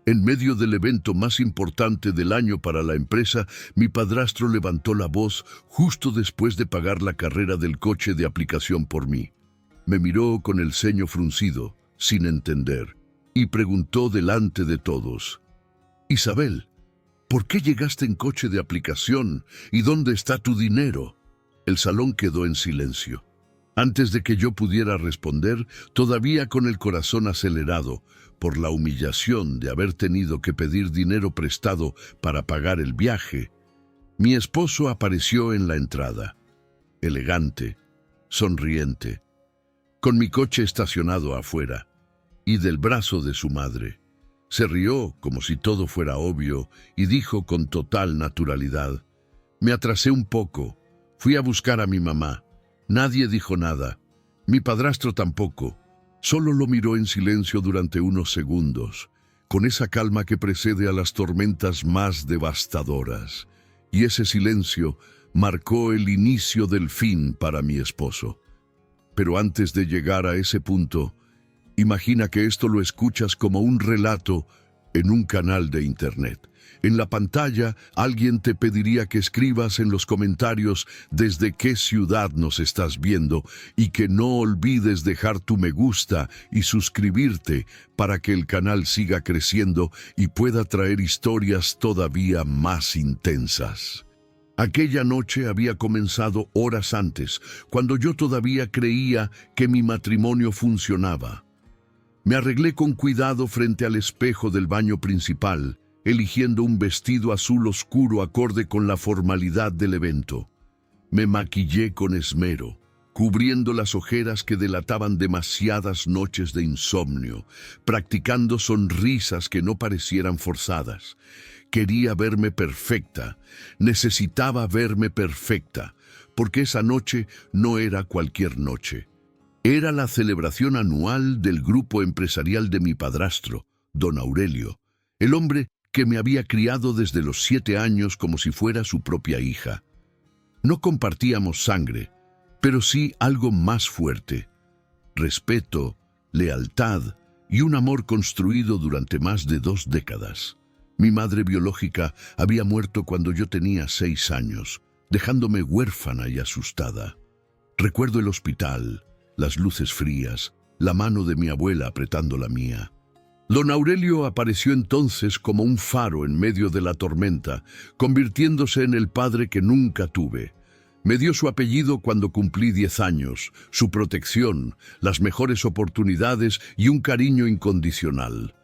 En medio del evento más importante del año para la empresa, mi padrastro levantó la voz justo después de pagar la carrera del coche de aplicación por mí. Me miró con el ceño fruncido, sin entender, y preguntó delante de todos: «Isabel, ¿por qué llegaste en coche de aplicación y dónde está tu dinero?». El salón quedó en silencio. Antes de que yo pudiera responder, todavía con el corazón acelerado por la humillación de haber tenido que pedir dinero prestado para pagar el viaje, mi esposo apareció en la entrada, elegante, sonriente, con mi coche estacionado afuera, y del brazo de su madre. Se rió como si todo fuera obvio y dijo con total naturalidad: «Me atrasé un poco, fui a buscar a mi mamá». Nadie dijo nada, mi padrastro tampoco. Solo lo miró en silencio durante unos segundos, con esa calma que precede a las tormentas más devastadoras. Y ese silencio marcó el inicio del fin para mi esposo. Pero antes de llegar a ese punto, imagina que esto lo escuchas como un relato en un canal de internet. En la pantalla, alguien te pediría que escribas en los comentarios desde qué ciudad nos estás viendo y que no olvides dejar tu me gusta y suscribirte para que el canal siga creciendo y pueda traer historias todavía más intensas. Aquella noche había comenzado horas antes, cuando yo todavía creía que mi matrimonio funcionaba. Me arreglé con cuidado frente al espejo del baño principal, eligiendo un vestido azul oscuro acorde con la formalidad del evento. Me maquillé con esmero, cubriendo las ojeras que delataban demasiadas noches de insomnio, practicando sonrisas que no parecieran forzadas. Quería verme perfecta, necesitaba verme perfecta, porque esa noche no era cualquier noche. Era la celebración anual del grupo empresarial de mi padrastro, don Aurelio, el hombre que me había criado desde los 7 años como si fuera su propia hija. No compartíamos sangre, pero sí algo más fuerte: respeto, lealtad y un amor construido durante más de 2 décadas. Mi madre biológica había muerto cuando yo tenía 6 años, dejándome huérfana y asustada. Recuerdo el hospital, las luces frías, la mano de mi abuela apretando la mía. Don Aurelio apareció entonces como un faro en medio de la tormenta, convirtiéndose en el padre que nunca tuve. Me dio su apellido cuando cumplí 10 años, su protección, las mejores oportunidades y un cariño incondicional.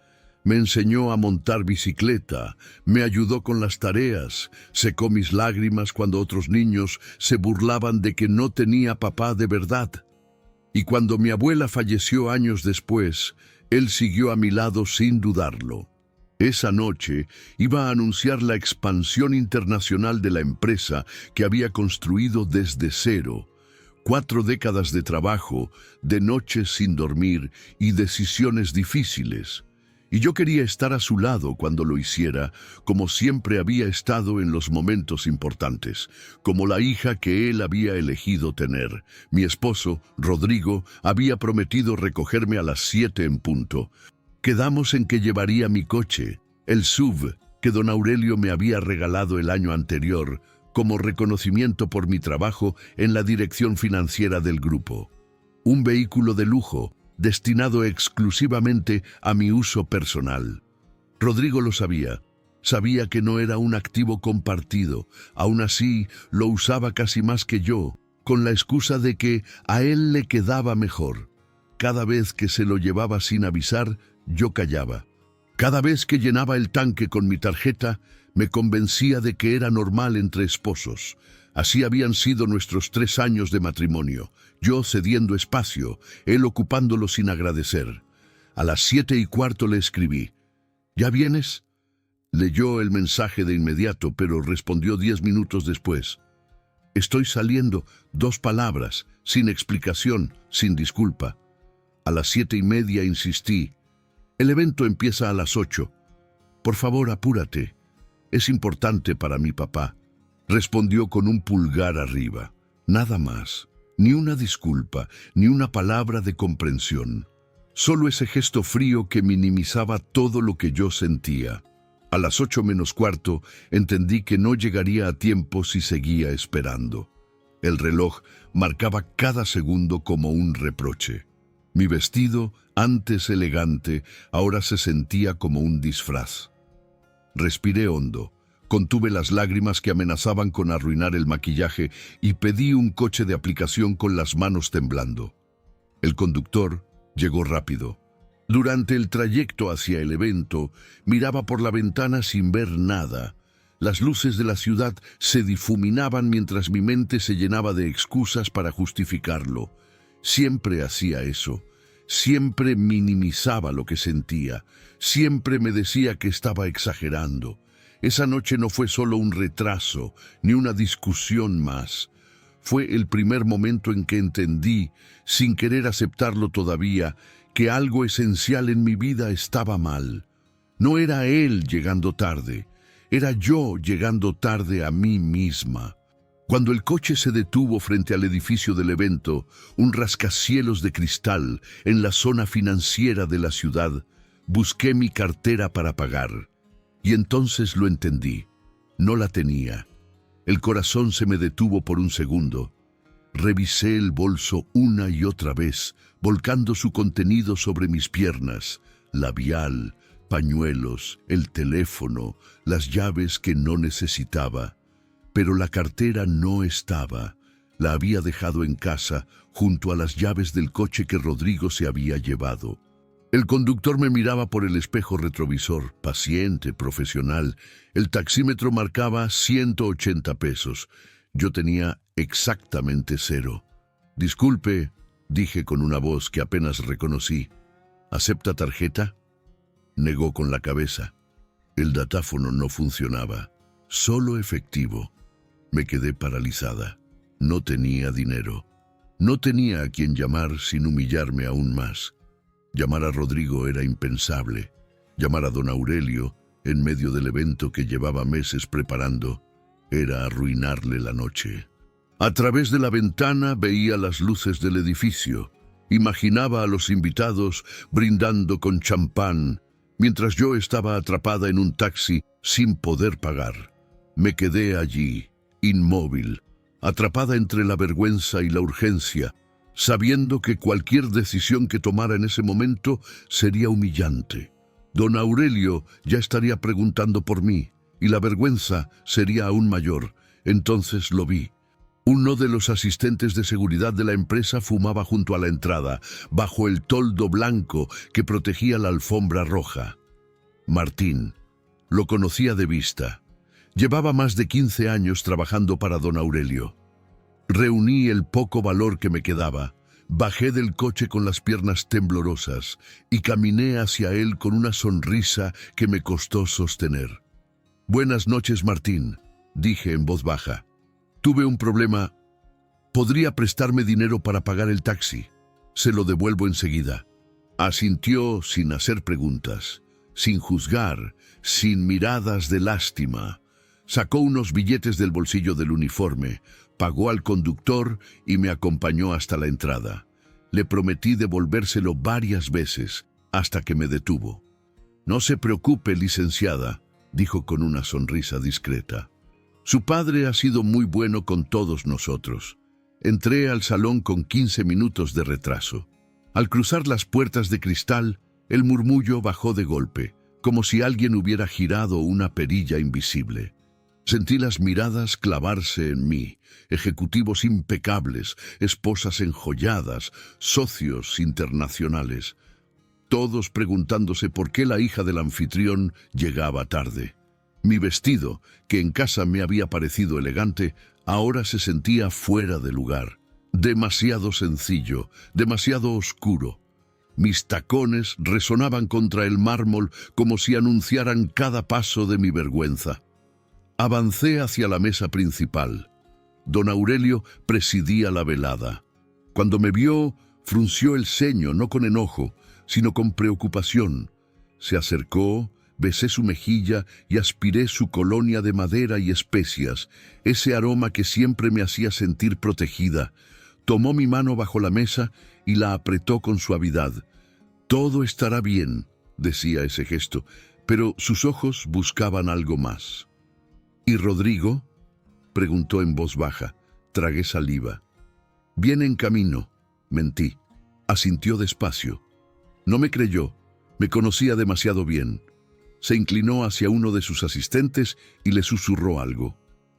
Me enseñó a montar bicicleta, me ayudó con las tareas, secó mis lágrimas cuando otros niños se burlaban de que no tenía papá de verdad. Y cuando mi abuela falleció años después, él siguió a mi lado sin dudarlo. Esa noche iba a anunciar la expansión internacional de la empresa que había construido desde cero. 4 décadas de trabajo, de noches sin dormir y decisiones difíciles. Y yo quería estar a su lado cuando lo hiciera, como siempre había estado en los momentos importantes, como la hija que él había elegido tener. Mi esposo, Rodrigo, había prometido recogerme a las 7 en punto. Quedamos en que llevaría mi coche, el SUV, que don Aurelio me había regalado el año anterior, como reconocimiento por mi trabajo en la dirección financiera del grupo. Un vehículo de lujo, destinado exclusivamente a mi uso personal. Rodrigo lo sabía. Sabía que no era un activo compartido. Aún así, lo usaba casi más que yo, con la excusa de que a él le quedaba mejor. Cada vez que se lo llevaba sin avisar, yo callaba. Cada vez que llenaba el tanque con mi tarjeta, me convencía de que era normal entre esposos. Así habían sido nuestros 3 años de matrimonio, yo cediendo espacio, él ocupándolo sin agradecer. A las 7:15 le escribí: «¿Ya vienes?». Leyó el mensaje de inmediato, pero respondió 10 minutos después: «Estoy saliendo», 2 palabras, sin explicación, sin disculpa. A las 7:30 insistí: «El evento empieza a las 8. Por favor, apúrate. Es importante para mi papá». Respondió con un pulgar arriba. Nada más, ni una disculpa, ni una palabra de comprensión. Solo ese gesto frío que minimizaba todo lo que yo sentía. A las 8:45 entendí que no llegaría a tiempo si seguía esperando. El reloj marcaba cada segundo como un reproche. Mi vestido, antes elegante, ahora se sentía como un disfraz. Respiré hondo, contuve las lágrimas que amenazaban con arruinar el maquillaje y pedí un coche de aplicación con las manos temblando. El conductor llegó rápido. Durante el trayecto hacia el evento, miraba por la ventana sin ver nada. Las luces de la ciudad se difuminaban mientras mi mente se llenaba de excusas para justificarlo. Siempre hacía eso. Siempre minimizaba lo que sentía. Siempre me decía que estaba exagerando. Esa noche no fue solo un retraso, ni una discusión más. Fue el primer momento en que entendí, sin querer aceptarlo todavía, que algo esencial en mi vida estaba mal. No era él llegando tarde, era yo llegando tarde a mí misma. Cuando el coche se detuvo frente al edificio del evento, un rascacielos de cristal en la zona financiera de la ciudad, busqué mi cartera para pagar. Y entonces lo entendí. No la tenía. El corazón se me detuvo por un segundo. Revisé el bolso una y otra vez, volcando su contenido sobre mis piernas: labial, pañuelos, el teléfono, las llaves que no necesitaba. Pero la cartera no estaba. La había dejado en casa, junto a las llaves del coche que Rodrigo se había llevado. El conductor me miraba por el espejo retrovisor, paciente, profesional. El taxímetro marcaba 180 pesos. Yo tenía exactamente 0. «Disculpe», dije con una voz que apenas reconocí. «¿Acepta tarjeta?». Negó con la cabeza. El datáfono no funcionaba. Solo efectivo. Me quedé paralizada. No tenía dinero. No tenía a quien llamar sin humillarme aún más. Llamar a Rodrigo era impensable. Llamar a don Aurelio, en medio del evento que llevaba meses preparando, era arruinarle la noche. A través de la ventana veía las luces del edificio. Imaginaba a los invitados brindando con champán, mientras yo estaba atrapada en un taxi sin poder pagar. Me quedé allí, inmóvil, atrapada entre la vergüenza y la urgencia, sabiendo que cualquier decisión que tomara en ese momento sería humillante. Don Aurelio ya estaría preguntando por mí, y la vergüenza sería aún mayor. Entonces lo vi. Uno de los asistentes de seguridad de la empresa fumaba junto a la entrada, bajo el toldo blanco que protegía la alfombra roja. Martín. Lo conocía de vista. Llevaba más de 15 años trabajando para don Aurelio. Reuní el poco valor que me quedaba, bajé del coche con las piernas temblorosas y caminé hacia él con una sonrisa que me costó sostener. «Buenas noches, Martín», dije en voz baja. «Tuve un problema. ¿Podría prestarme dinero para pagar el taxi? Se lo devuelvo enseguida». Asintió sin hacer preguntas, sin juzgar, sin miradas de lástima. Sacó unos billetes del bolsillo del uniforme, pagó al conductor y me acompañó hasta la entrada. Le prometí devolvérselo varias veces, hasta que me detuvo. «No se preocupe, licenciada», dijo con una sonrisa discreta. «Su padre ha sido muy bueno con todos nosotros». Entré al salón con 15 minutos de retraso. Al cruzar las puertas de cristal, el murmullo bajó de golpe, como si alguien hubiera girado una perilla invisible. Sentí las miradas clavarse en mí, ejecutivos impecables, esposas enjolladas, socios internacionales, todos preguntándose por qué la hija del anfitrión llegaba tarde. Mi vestido, que en casa me había parecido elegante, ahora se sentía fuera de lugar. Demasiado sencillo, demasiado oscuro. Mis tacones resonaban contra el mármol como si anunciaran cada paso de mi vergüenza. Avancé hacia la mesa principal. Don Aurelio presidía la velada. Cuando me vio, frunció el ceño, no con enojo, sino con preocupación. Se acercó, besé su mejilla y aspiré su colonia de madera y especias, ese aroma que siempre me hacía sentir protegida. Tomó mi mano bajo la mesa y la apretó con suavidad. Todo estará bien, decía ese gesto, pero sus ojos buscaban algo más. ¿Y Rodrigo?, preguntó en voz baja. Tragué saliva. Viene en camino, mentí. Asintió despacio. No me creyó, me conocía demasiado bien. Se inclinó hacia uno de sus asistentes y le susurró algo.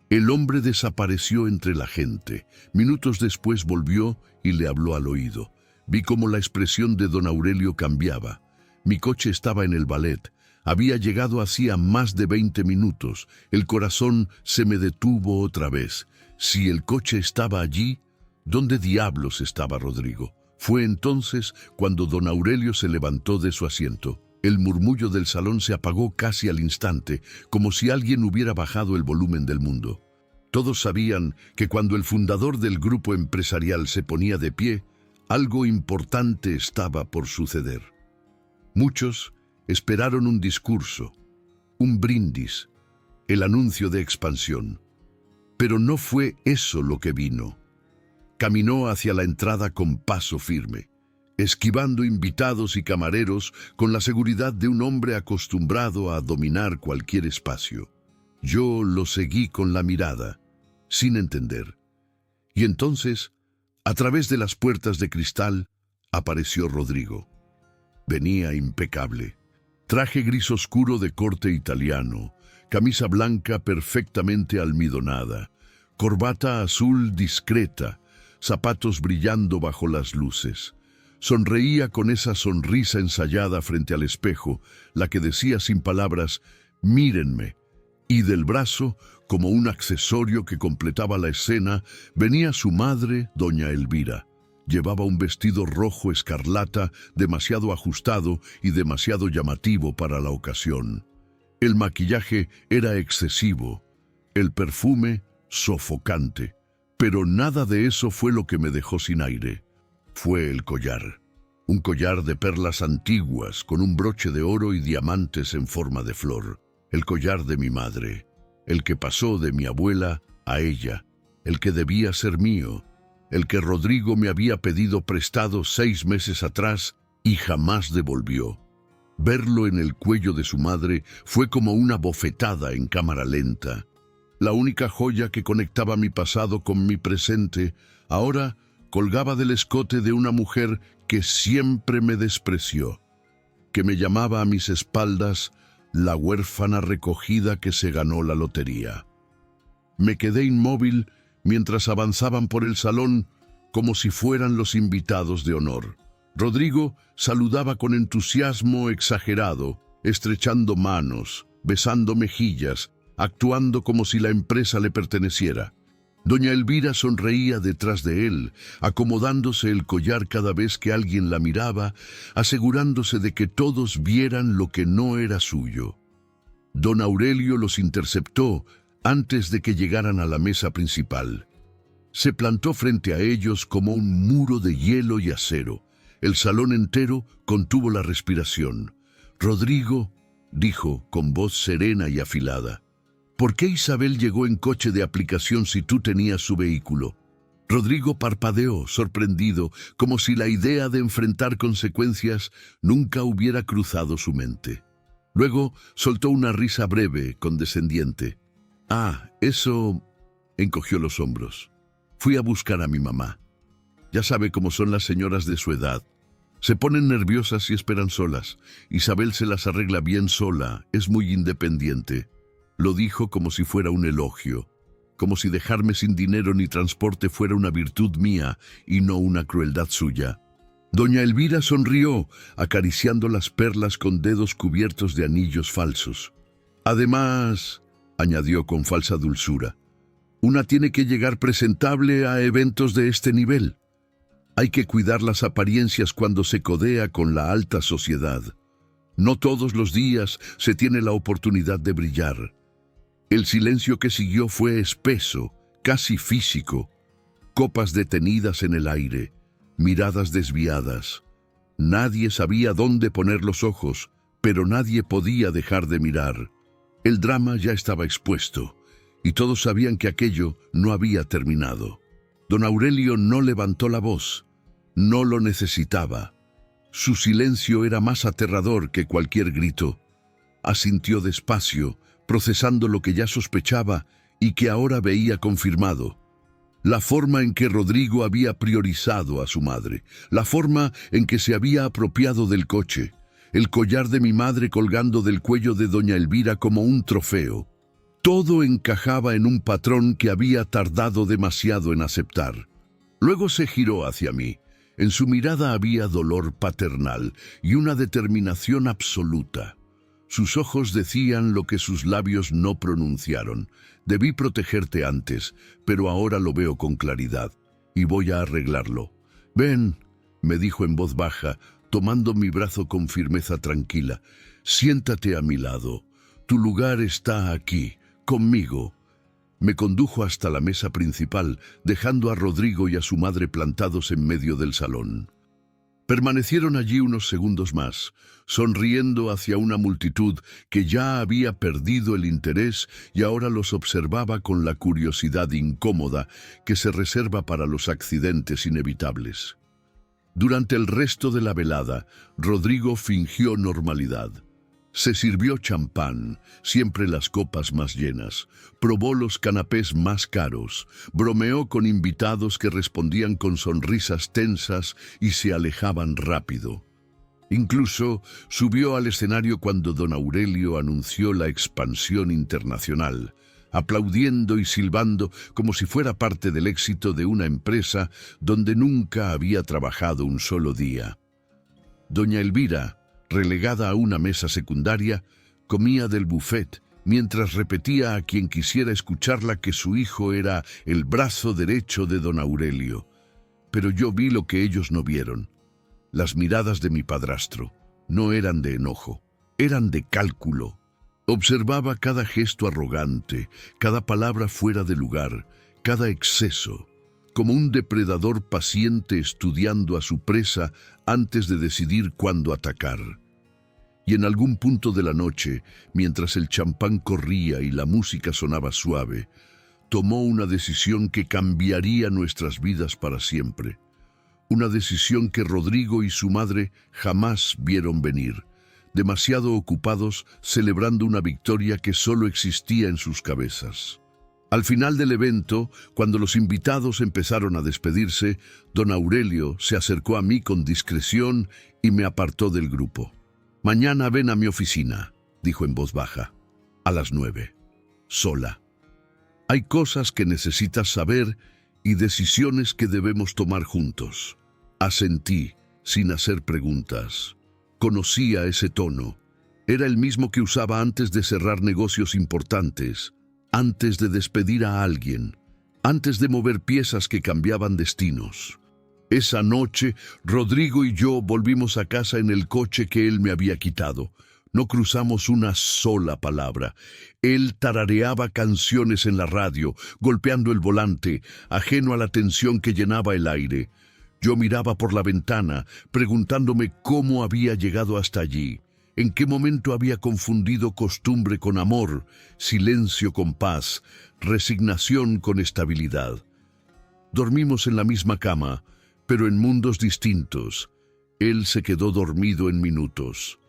El hombre desapareció entre la gente. Minutos después volvió y le habló al oído. Vi cómo la expresión de don Aurelio cambiaba. Mi coche estaba en el ballet. Había llegado hacía más de 20 minutos. El corazón se me detuvo otra vez. Si el coche estaba allí, ¿dónde diablos estaba Rodrigo? Fue entonces cuando don Aurelio se levantó de su asiento. El murmullo del salón se apagó casi al instante, como si alguien hubiera bajado el volumen del mundo. Todos sabían que cuando el fundador del grupo empresarial se ponía de pie, algo importante estaba por suceder. Muchos esperaron un discurso, un brindis, el anuncio de expansión. Pero no fue eso lo que vino. Caminó hacia la entrada con paso firme, esquivando invitados y camareros con la seguridad de un hombre acostumbrado a dominar cualquier espacio. Yo lo seguí con la mirada, sin entender. Y entonces, a través de las puertas de cristal, apareció Rodrigo. Venía impecable. Traje gris oscuro de corte italiano, camisa blanca perfectamente almidonada, corbata azul discreta, zapatos brillando bajo las luces. Sonreía con esa sonrisa ensayada frente al espejo, la que decía sin palabras, «Mírenme». Y del brazo, como un accesorio que completaba la escena, venía su madre, doña Elvira. Llevaba un vestido rojo escarlata, demasiado ajustado y demasiado llamativo para la ocasión. El maquillaje era excesivo, el perfume sofocante, pero nada de eso fue lo que me dejó sin aire. Fue el collar. Un collar de perlas antiguas, con un broche de oro y diamantes en forma de flor. El collar de mi madre, el que pasó de mi abuela a ella, el que debía ser mío, el que Rodrigo me había pedido prestado 6 meses atrás y jamás devolvió. Verlo en el cuello de su madre fue como una bofetada en cámara lenta. La única joya que conectaba mi pasado con mi presente, ahora colgaba del escote de una mujer que siempre me despreció, que me llamaba a mis espaldas la huérfana recogida que se ganó la lotería. Me quedé inmóvil mientras avanzaban por el salón como si fueran los invitados de honor. Rodrigo saludaba con entusiasmo exagerado, estrechando manos, besando mejillas, actuando como si la empresa le perteneciera. Doña Elvira sonreía detrás de él, acomodándose el collar cada vez que alguien la miraba, asegurándose de que todos vieran lo que no era suyo. Don Aurelio los interceptó antes de que llegaran a la mesa principal. Se plantó frente a ellos como un muro de hielo y acero. El salón entero contuvo la respiración. Rodrigo dijo con voz serena y afilada: «¿Por qué Isabel llegó en coche de aplicación si tú tenías su vehículo?» Rodrigo parpadeó, sorprendido, como si la idea de enfrentar consecuencias nunca hubiera cruzado su mente. Luego soltó una risa breve, condescendiente. «Ah, eso...» encogió los hombros. «Fui a buscar a mi mamá. Ya sabe cómo son las señoras de su edad. Se ponen nerviosas y esperan solas. Isabel se las arregla bien sola, es muy independiente». Lo dijo como si fuera un elogio, como si dejarme sin dinero ni transporte fuera una virtud mía y no una crueldad suya. Doña Elvira sonrió, acariciando las perlas con dedos cubiertos de anillos falsos. «Además», añadió con falsa dulzura, «una tiene que llegar presentable a eventos de este nivel. Hay que cuidar las apariencias cuando se codea con la alta sociedad. No todos los días se tiene la oportunidad de brillar». El silencio que siguió fue espeso, casi físico. Copas detenidas en el aire, miradas desviadas. Nadie sabía dónde poner los ojos, pero nadie podía dejar de mirar. El drama ya estaba expuesto, y todos sabían que aquello no había terminado. Don Aurelio no levantó la voz. No lo necesitaba. Su silencio era más aterrador que cualquier grito. Asintió despacio, procesando lo que ya sospechaba y que ahora veía confirmado. La forma en que Rodrigo había priorizado a su madre, la forma en que se había apropiado del coche, el collar de mi madre colgando del cuello de doña Elvira como un trofeo. Todo encajaba en un patrón que había tardado demasiado en aceptar. Luego se giró hacia mí. En su mirada había dolor paternal y una determinación absoluta. Sus ojos decían lo que sus labios no pronunciaron. Debí protegerte antes, pero ahora lo veo con claridad, y voy a arreglarlo. Ven, me dijo en voz baja, tomando mi brazo con firmeza tranquila. Siéntate a mi lado. Tu lugar está aquí, conmigo. Me condujo hasta la mesa principal, dejando a Rodrigo y a su madre plantados en medio del salón. Permanecieron allí unos segundos más, sonriendo hacia una multitud que ya había perdido el interés y ahora los observaba con la curiosidad incómoda que se reserva para los accidentes inevitables. Durante el resto de la velada, Rodrigo fingió normalidad. Se sirvió champán, siempre las copas más llenas, probó los canapés más caros, bromeó con invitados que respondían con sonrisas tensas y se alejaban rápido. Incluso subió al escenario cuando don Aurelio anunció la expansión internacional, aplaudiendo y silbando como si fuera parte del éxito de una empresa donde nunca había trabajado un solo día. Doña Elvira, relegada a una mesa secundaria, comía del buffet, mientras repetía a quien quisiera escucharla que su hijo era el brazo derecho de don Aurelio. Pero yo vi lo que ellos no vieron. Las miradas de mi padrastro no eran de enojo, eran de cálculo. Observaba cada gesto arrogante, cada palabra fuera de lugar, cada exceso, como un depredador paciente estudiando a su presa antes de decidir cuándo atacar. Y en algún punto de la noche, mientras el champán corría y la música sonaba suave, tomó una decisión que cambiaría nuestras vidas para siempre. Una decisión que Rodrigo y su madre jamás vieron venir, demasiado ocupados celebrando una victoria que solo existía en sus cabezas. Al final del evento, cuando los invitados empezaron a despedirse, don Aurelio se acercó a mí con discreción y me apartó del grupo. «Mañana ven a mi oficina», dijo en voz baja, «a las 9, sola. Hay cosas que necesitas saber y decisiones que debemos tomar juntos». Asentí, sin hacer preguntas. Conocía ese tono. Era el mismo que usaba antes de cerrar negocios importantes, antes de despedir a alguien, antes de mover piezas que cambiaban destinos. Esa noche, Rodrigo y yo volvimos a casa en el coche que él me había quitado. No cruzamos una sola palabra. Él tarareaba canciones en la radio, golpeando el volante, ajeno a la tensión que llenaba el aire. Yo miraba por la ventana, preguntándome cómo había llegado hasta allí, en qué momento había confundido costumbre con amor, silencio con paz, resignación con estabilidad. Dormimos en la misma cama, pero en mundos distintos. Él se quedó dormido en minutos.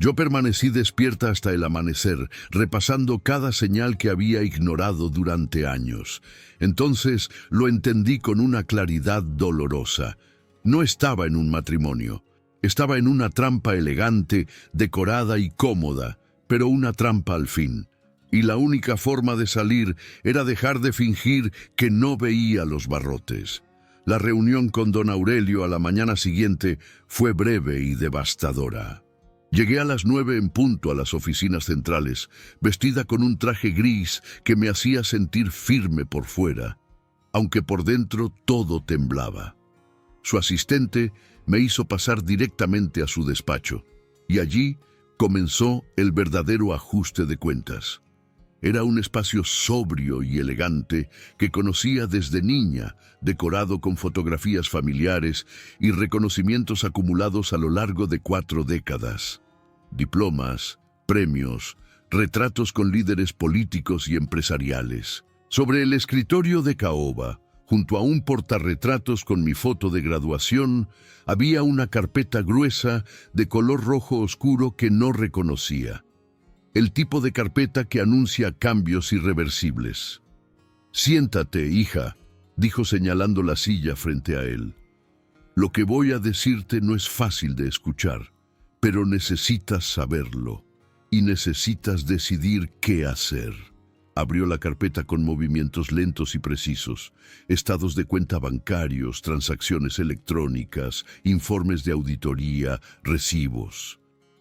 Yo permanecí despierta hasta el amanecer, repasando cada señal que había ignorado durante años. Entonces lo entendí con una claridad dolorosa. No estaba en un matrimonio. Estaba en una trampa elegante, decorada y cómoda, pero una trampa al fin. Y la única forma de salir era dejar de fingir que no veía los barrotes. La reunión con don Aurelio a la mañana siguiente fue breve y devastadora. Llegué a las 9 en punto a las oficinas centrales, vestida con un traje gris que me hacía sentir firme por fuera, aunque por dentro todo temblaba. Su asistente me hizo pasar directamente a su despacho, y allí comenzó el verdadero ajuste de cuentas. Era un espacio sobrio y elegante que conocía desde niña, decorado con fotografías familiares y reconocimientos acumulados a lo largo de 4 décadas. Diplomas, premios, retratos con líderes políticos y empresariales. Sobre el escritorio de caoba, Junto a un portarretratos con mi foto de graduación, había una carpeta gruesa de color rojo oscuro que no reconocía. El tipo de carpeta que anuncia cambios irreversibles. «Siéntate, hija», dijo señalando la silla frente a él. «Lo que voy a decirte no es fácil de escuchar, pero necesitas saberlo y necesitas decidir qué hacer». Abrió la carpeta con movimientos lentos y precisos, estados de cuenta bancarios, transacciones electrónicas, informes de auditoría, recibos.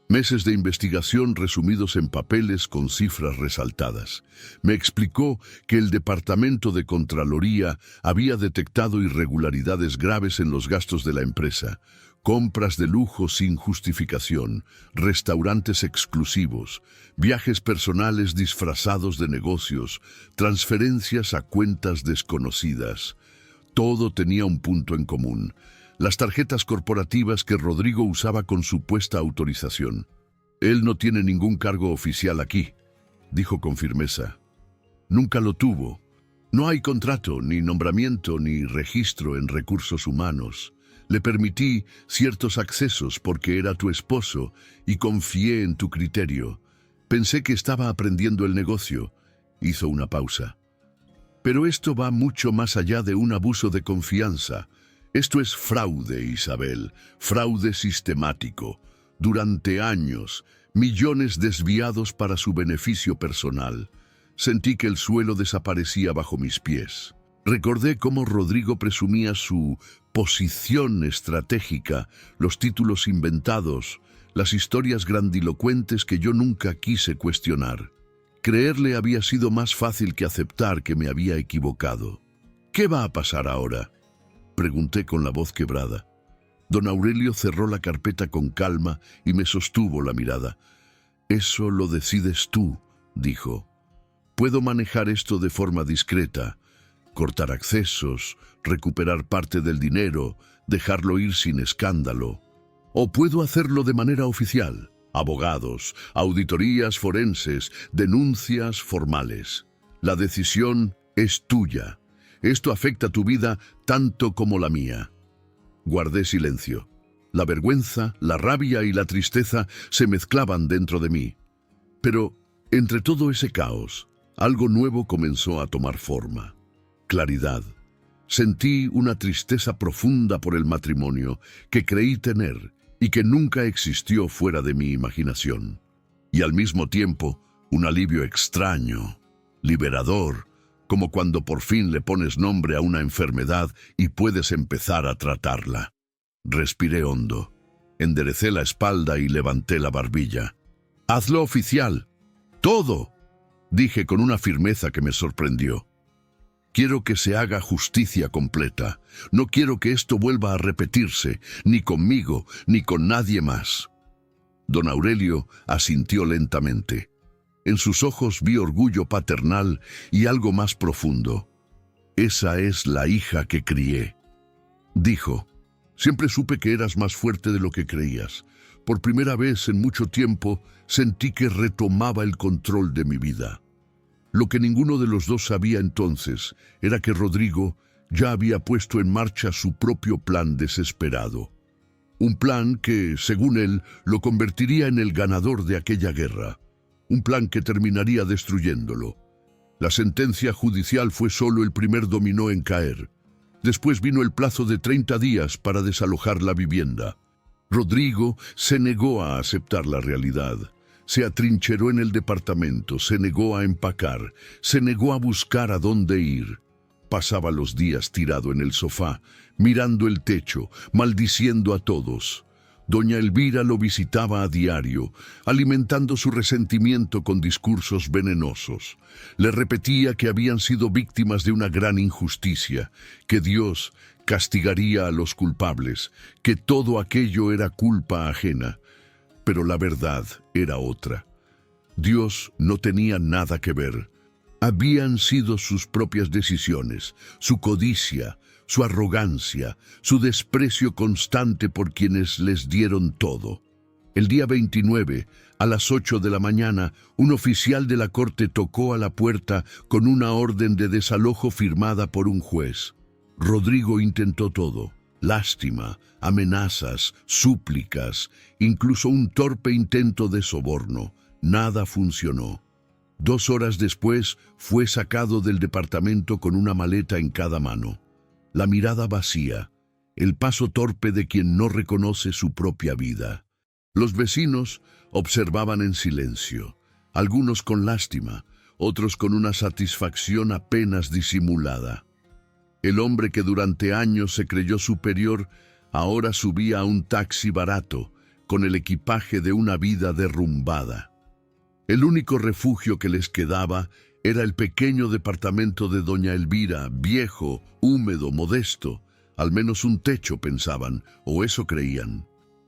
Meses de investigación resumidos en papeles con cifras resaltadas. Me explicó que el Departamento de Contraloría había detectado irregularidades graves en los gastos de la empresa. Compras de lujo sin justificación, restaurantes exclusivos, viajes personales disfrazados de negocios, transferencias a cuentas desconocidas. Todo tenía un punto en común: las tarjetas corporativas que Rodrigo usaba con supuesta autorización. «Él no tiene ningún cargo oficial aquí», dijo con firmeza. «Nunca lo tuvo. No hay contrato, ni nombramiento, ni registro en recursos humanos. Le permití ciertos accesos porque era tu esposo y confié en tu criterio. Pensé que estaba aprendiendo el negocio». Hizo una pausa. «Pero esto va mucho más allá de un abuso de confianza. Esto es fraude, Isabel, fraude sistemático. Durante años, millones desviados para su beneficio personal. Sentí que el suelo desaparecía bajo mis pies. Recordé cómo Rodrigo presumía su posición estratégica, los títulos inventados, las historias grandilocuentes que yo nunca quise cuestionar. Creerle había sido más fácil que aceptar que me había equivocado. «¿Qué va a pasar ahora?», pregunté con la voz quebrada. Don Aurelio cerró la carpeta con calma y me sostuvo la mirada. «Eso lo decides tú», dijo. «Puedo manejar esto de forma discreta, cortar accesos, recuperar parte del dinero, dejarlo ir sin escándalo. O puedo hacerlo de manera oficial, abogados, auditorías forenses, denuncias formales. La decisión es tuya. Esto afecta tu vida tanto como la mía». Guardé silencio. La vergüenza, la rabia y la tristeza se mezclaban dentro de mí. Pero, entre todo ese caos, algo nuevo comenzó a tomar forma. Claridad. Sentí una tristeza profunda por el matrimonio que creí tener y que nunca existió fuera de mi imaginación. Y al mismo tiempo, un alivio extraño, liberador, como cuando por fin le pones nombre a una enfermedad y puedes empezar a tratarla. Respiré hondo, enderecé la espalda y levanté la barbilla. «Hazlo oficial. Todo», dije con una firmeza que me sorprendió. «Quiero que se haga justicia completa. No quiero que esto vuelva a repetirse, ni conmigo, ni con nadie más». Don Aurelio asintió lentamente. En sus ojos vi orgullo paternal y algo más profundo. «Esa es la hija que crié», dijo. «Siempre supe que eras más fuerte de lo que creías. Por primera vez en mucho tiempo sentí que retomaba el control de mi vida». Lo que ninguno de los dos sabía entonces era que Rodrigo ya había puesto en marcha su propio plan desesperado. Un plan que, según él, lo convertiría en el ganador de aquella guerra. Un plan que terminaría destruyéndolo. La sentencia judicial fue solo el primer dominó en caer. Después vino el plazo de 30 días para desalojar la vivienda. Rodrigo se negó a aceptar la realidad. Se atrincheró en el departamento, se negó a empacar, se negó a buscar a dónde ir. Pasaba los días tirado en el sofá, mirando el techo, maldiciendo a todos. Doña Elvira lo visitaba a diario, alimentando su resentimiento con discursos venenosos. Le repetía que habían sido víctimas de una gran injusticia, que Dios castigaría a los culpables, que todo aquello era culpa ajena. Pero la verdad era otra. Dios no tenía nada que ver. Habían sido sus propias decisiones, su codicia, su arrogancia, su desprecio constante por quienes les dieron todo. El día 29, a las 8 de la mañana, un oficial de la corte tocó a la puerta con una orden de desalojo firmada por un juez. Rodrigo intentó todo: lástima, amenazas, súplicas, incluso un torpe intento de soborno. Nada funcionó. 2 horas después fue sacado del departamento con una maleta en cada mano. La mirada vacía, el paso torpe de quien no reconoce su propia vida. Los vecinos observaban en silencio, algunos con lástima, otros con una satisfacción apenas disimulada. El hombre que durante años se creyó superior, ahora subía a un taxi barato, con el equipaje de una vida derrumbada. El único refugio que les quedaba era el pequeño departamento de doña Elvira, viejo, húmedo, modesto. Al menos un techo, pensaban, o eso creían.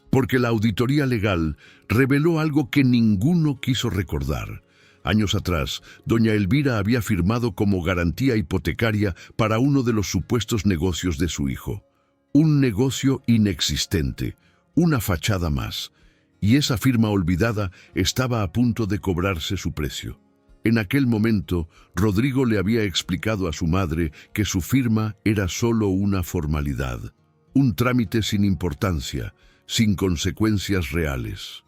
Porque la auditoría legal reveló algo que ninguno quiso recordar. Años atrás, doña Elvira había firmado como garantía hipotecaria para uno de los supuestos negocios de su hijo. Un negocio inexistente, una fachada más. Y esa firma olvidada estaba a punto de cobrarse su precio. En aquel momento, Rodrigo le había explicado a su madre que su firma era solo una formalidad, un trámite sin importancia, sin consecuencias reales.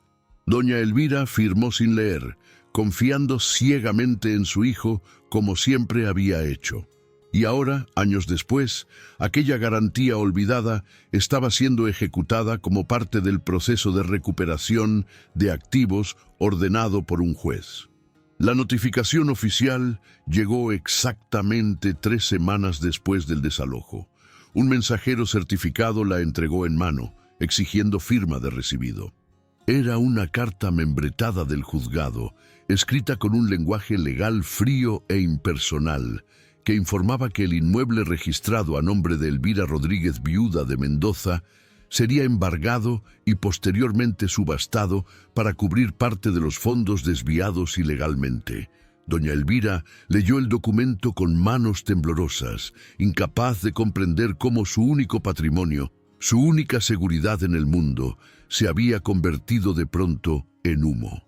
Doña Elvira firmó sin leer, confiando ciegamente en su hijo como siempre había hecho. Y ahora, años después, aquella garantía olvidada estaba siendo ejecutada como parte del proceso de recuperación de activos ordenado por un juez. La notificación oficial llegó exactamente 3 semanas después del desalojo. Un mensajero certificado la entregó en mano, exigiendo firma de recibido. Era una carta membretada del juzgado, escrita con un lenguaje legal frío e impersonal, que informaba que el inmueble registrado a nombre de Elvira Rodríguez, viuda de Mendoza, sería embargado y posteriormente subastado para cubrir parte de los fondos desviados ilegalmente. Doña Elvira leyó el documento con manos temblorosas, incapaz de comprender cómo su único patrimonio, su única seguridad en el mundo, se había convertido de pronto en humo.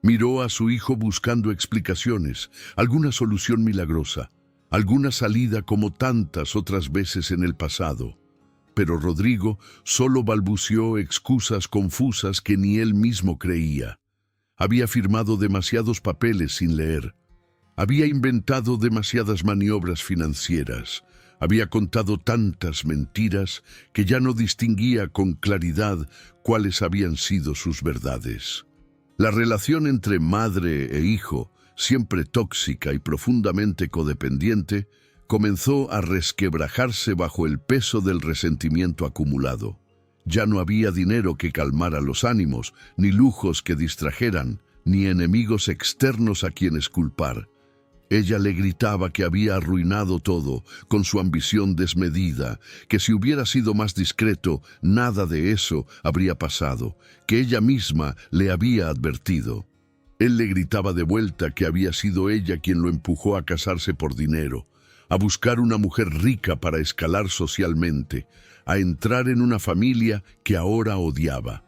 Miró a su hijo buscando explicaciones, alguna solución milagrosa, alguna salida como tantas otras veces en el pasado. Pero Rodrigo solo balbuceó excusas confusas que ni él mismo creía. Había firmado demasiados papeles sin leer. Había inventado demasiadas maniobras financieras. Había contado tantas mentiras que ya no distinguía con claridad cuáles habían sido sus verdades. La relación entre madre e hijo, siempre tóxica y profundamente codependiente, comenzó a resquebrajarse bajo el peso del resentimiento acumulado. Ya no había dinero que calmara los ánimos, ni lujos que distrajeran, ni enemigos externos a quienes culpar. Ella le gritaba que había arruinado todo con su ambición desmedida, que si hubiera sido más discreto, nada de eso habría pasado, que ella misma le había advertido. Él le gritaba de vuelta que había sido ella quien lo empujó a casarse por dinero, a buscar una mujer rica para escalar socialmente, a entrar en una familia que ahora odiaba.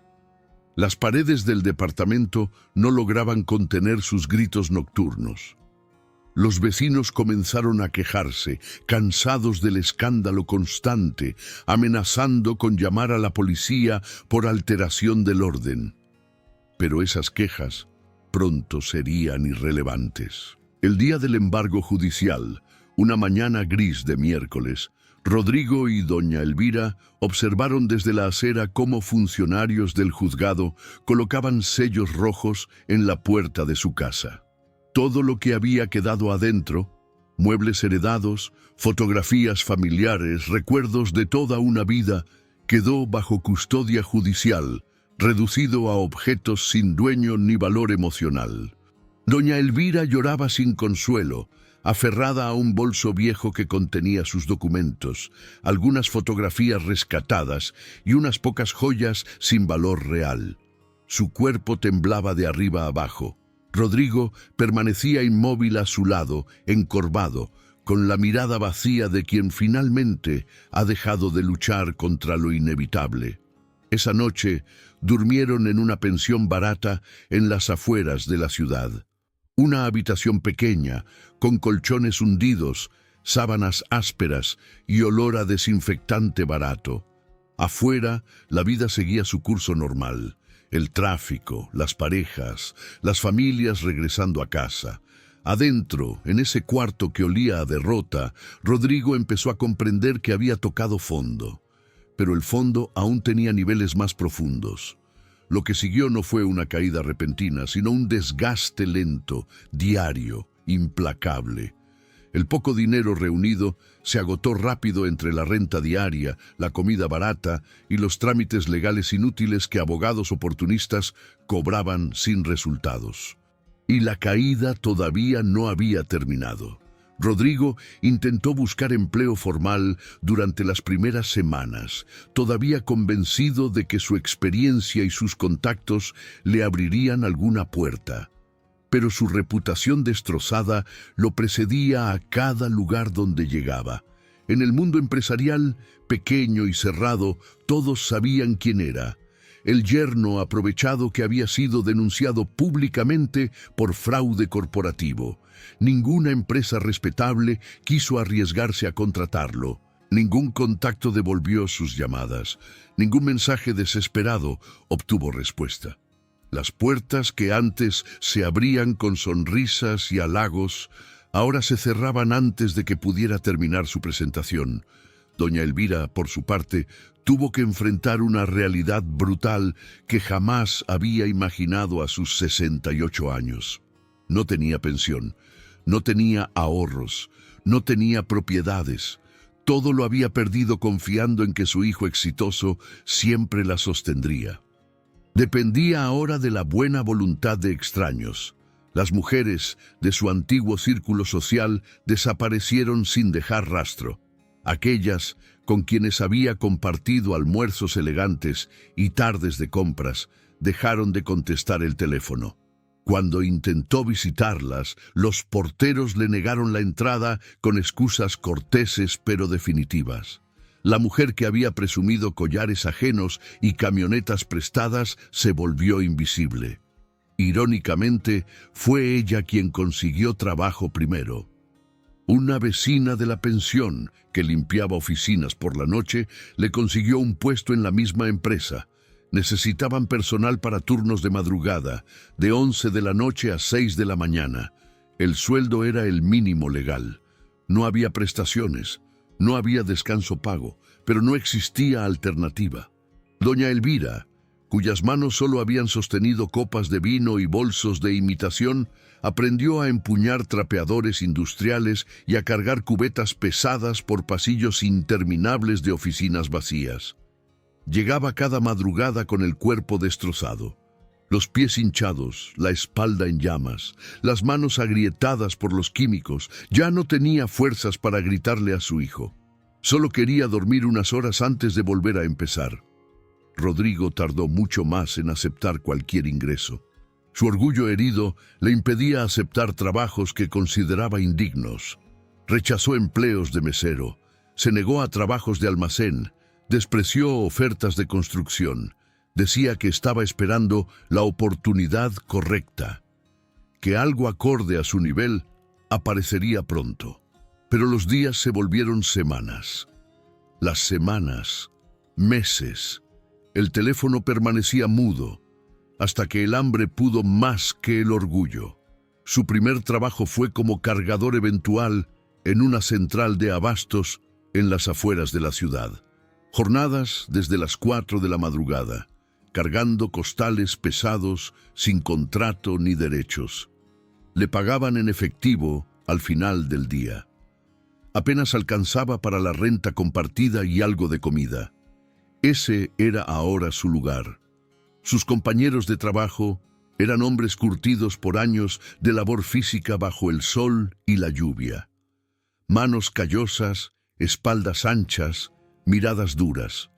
Las paredes del departamento no lograban contener sus gritos nocturnos. Los vecinos comenzaron a quejarse, cansados del escándalo constante, amenazando con llamar a la policía por alteración del orden. Pero esas quejas pronto serían irrelevantes. El día del embargo judicial, una mañana gris de miércoles, Rodrigo y doña Elvira observaron desde la acera cómo funcionarios del juzgado colocaban sellos rojos en la puerta de su casa. Todo lo que había quedado adentro, muebles heredados, fotografías familiares, recuerdos de toda una vida, quedó bajo custodia judicial, reducido a objetos sin dueño ni valor emocional. Doña Elvira lloraba sin consuelo, aferrada a un bolso viejo que contenía sus documentos, algunas fotografías rescatadas y unas pocas joyas sin valor real. Su cuerpo temblaba de arriba a abajo. Rodrigo permanecía inmóvil a su lado, encorvado, con la mirada vacía de quien finalmente ha dejado de luchar contra lo inevitable. Esa noche durmieron en una pensión barata en las afueras de la ciudad. Una habitación pequeña, con colchones hundidos, sábanas ásperas y olor a desinfectante barato. Afuera, la vida seguía su curso normal. El tráfico, las parejas, las familias regresando a casa. Adentro, en ese cuarto que olía a derrota, Rodrigo empezó a comprender que había tocado fondo. Pero el fondo aún tenía niveles más profundos. Lo que siguió no fue una caída repentina, sino un desgaste lento, diario, implacable. El poco dinero reunido se agotó rápido entre la renta diaria, la comida barata y los trámites legales inútiles que abogados oportunistas cobraban sin resultados. Y la caída todavía no había terminado. Rodrigo intentó buscar empleo formal durante las primeras semanas, todavía convencido de que su experiencia y sus contactos le abrirían alguna puerta. Pero su reputación destrozada lo precedía a cada lugar donde llegaba. En el mundo empresarial, pequeño y cerrado, todos sabían quién era. El yerno aprovechado que había sido denunciado públicamente por fraude corporativo. Ninguna empresa respetable quiso arriesgarse a contratarlo. Ningún contacto devolvió sus llamadas. Ningún mensaje desesperado obtuvo respuesta. Las puertas que antes se abrían con sonrisas y halagos, ahora se cerraban antes de que pudiera terminar su presentación. Doña Elvira, por su parte, tuvo que enfrentar una realidad brutal que jamás había imaginado a sus 68 años. No tenía pensión, no tenía ahorros, no tenía propiedades. Todo lo había perdido confiando en que su hijo exitoso siempre la sostendría. Dependía ahora de la buena voluntad de extraños. Las mujeres de su antiguo círculo social desaparecieron sin dejar rastro. Aquellas con quienes había compartido almuerzos elegantes y tardes de compras dejaron de contestar el teléfono. Cuando intentó visitarlas, los porteros le negaron la entrada con excusas corteses pero definitivas. La mujer que había presumido collares ajenos y camionetas prestadas se volvió invisible. Irónicamente, fue ella quien consiguió trabajo primero. Una vecina de la pensión, que limpiaba oficinas por la noche, le consiguió un puesto en la misma empresa. Necesitaban personal para turnos de madrugada, de 11 de la noche a 6 de la mañana. El sueldo era el mínimo legal. No había prestaciones, no había descanso pago, pero no existía alternativa. Doña Elvira, cuyas manos solo habían sostenido copas de vino y bolsos de imitación, aprendió a empuñar trapeadores industriales y a cargar cubetas pesadas por pasillos interminables de oficinas vacías. Llegaba cada madrugada con el cuerpo destrozado, los pies hinchados, la espalda en llamas, las manos agrietadas por los químicos. Ya no tenía fuerzas para gritarle a su hijo. Solo quería dormir unas horas antes de volver a empezar. Rodrigo tardó mucho más en aceptar cualquier ingreso. Su orgullo herido le impedía aceptar trabajos que consideraba indignos. Rechazó empleos de mesero, se negó a trabajos de almacén, despreció ofertas de construcción. Decía que estaba esperando la oportunidad correcta, que algo acorde a su nivel aparecería pronto. Pero los días se volvieron semanas. Las semanas, meses. El teléfono permanecía mudo, hasta que el hambre pudo más que el orgullo. Su primer trabajo fue como cargador eventual en una central de abastos en las afueras de la ciudad. Jornadas desde las 4 de la madrugada, cargando costales pesados sin contrato ni derechos. Le pagaban en efectivo al final del día. Apenas alcanzaba para la renta compartida y algo de comida. Ese era ahora su lugar. Sus compañeros de trabajo eran hombres curtidos por años de labor física bajo el sol y la lluvia. Manos callosas, espaldas anchas, miradas duras.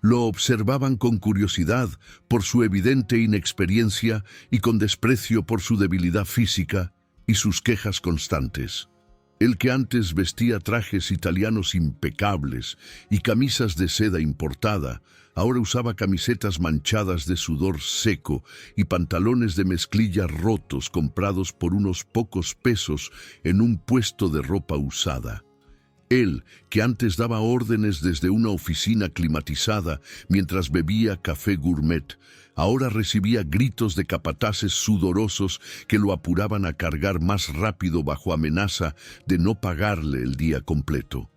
Lo observaban con curiosidad por su evidente inexperiencia y con desprecio por su debilidad física y sus quejas constantes. El que antes vestía trajes italianos impecables y camisas de seda importada, ahora usaba camisetas manchadas de sudor seco y pantalones de mezclilla rotos comprados por unos pocos pesos en un puesto de ropa usada. Él, que antes daba órdenes desde una oficina climatizada mientras bebía café gourmet, ahora recibía gritos de capataces sudorosos que lo apuraban a cargar más rápido bajo amenaza de no pagarle el día completo.